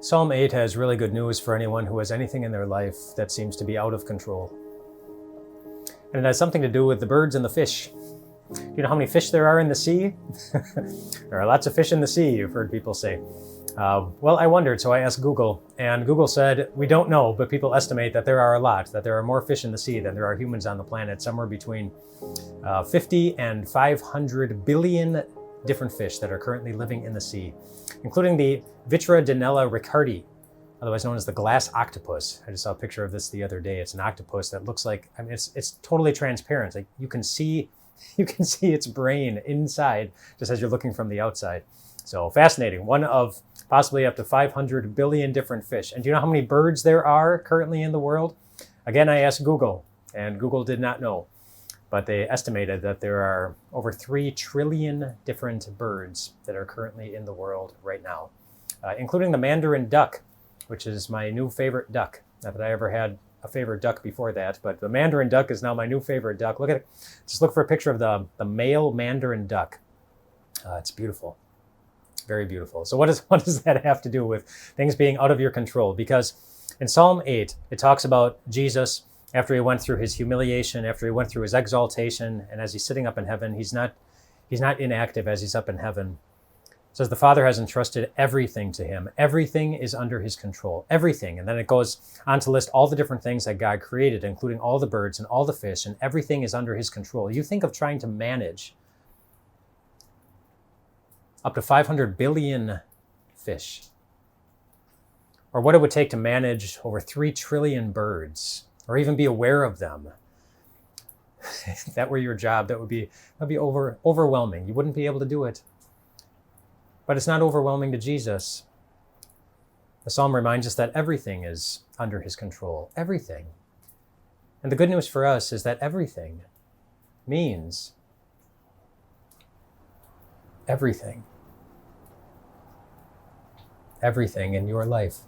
Psalm 8 has really good news for anyone who has anything in their life that seems to be out of control. And it has something to do with the birds and the fish. You know how many fish there are in the sea? There are lots of fish in the sea, you've heard people say. Well, I wondered, so I asked Google, and Google said, we don't know, but people estimate that there are a lot, that there are more fish in the sea than there are humans on the planet, somewhere between 50 and 500 billion different fish that are currently living in the sea, including the Vitradinella ricardi, otherwise known as the glass octopus. I just saw a picture of this the other day. It's an octopus that looks like, I mean, it's totally transparent. Like you can see its brain inside just as you're looking from the outside. So fascinating. One of possibly up to 500 billion different fish. And do you know how many birds there are currently in the world? Again, I asked Google, and Google did not know. But they estimated that there are over 3 trillion different birds that are currently in the world right now, including the mandarin duck, which is my new favorite duck. Not that I ever had a favorite duck before that, but the mandarin duck is now my new favorite duck. Look at it. Just look for a picture of the male mandarin duck. It's beautiful. Very beautiful. So what does that have to do with things being out of your control? Because in Psalm 8, it talks about Jesus after he went through his humiliation, after he went through his exaltation, and as he's sitting up in heaven, he's not inactive as he's up in heaven. It says the Father has entrusted everything to him. Everything is under his control. Everything. And then it goes on to list all the different things that God created, including all the birds and all the fish, and everything is under his control. You think of trying to manage up to 500 billion fish, or what it would take to manage over 3 trillion birds, or even be aware of them. If that were your job, that would be overwhelming. You wouldn't be able to do it. But it's not overwhelming to Jesus. The psalm reminds us that everything is under his control. Everything. And the good news for us is that everything means everything. Everything in your life.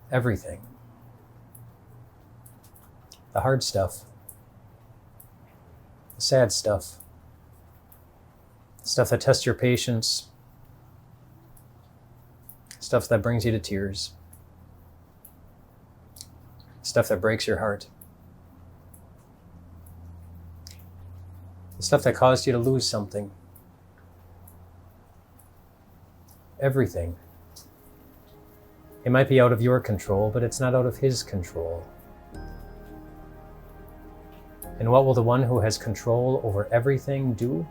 Everything. The hard stuff, the sad stuff, the stuff that tests your patience, stuff that brings you to tears, stuff that breaks your heart, the stuff that caused you to lose something. Everything. It might be out of your control, but it's not out of his control. And what will the one who has control over everything do?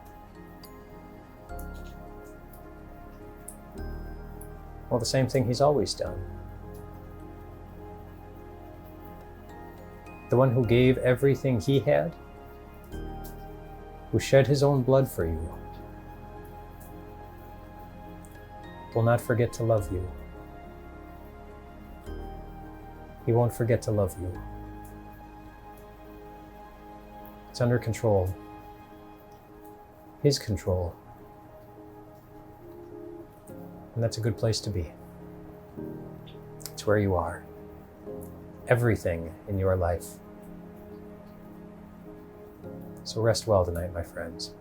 Well, the same thing he's always done. The one who gave everything he had, who shed his own blood for you, will not forget to love you. He won't forget to love you. It's under control. His control. And that's a good place to be. It's where you are. Everything in your life. So rest well tonight, my friends.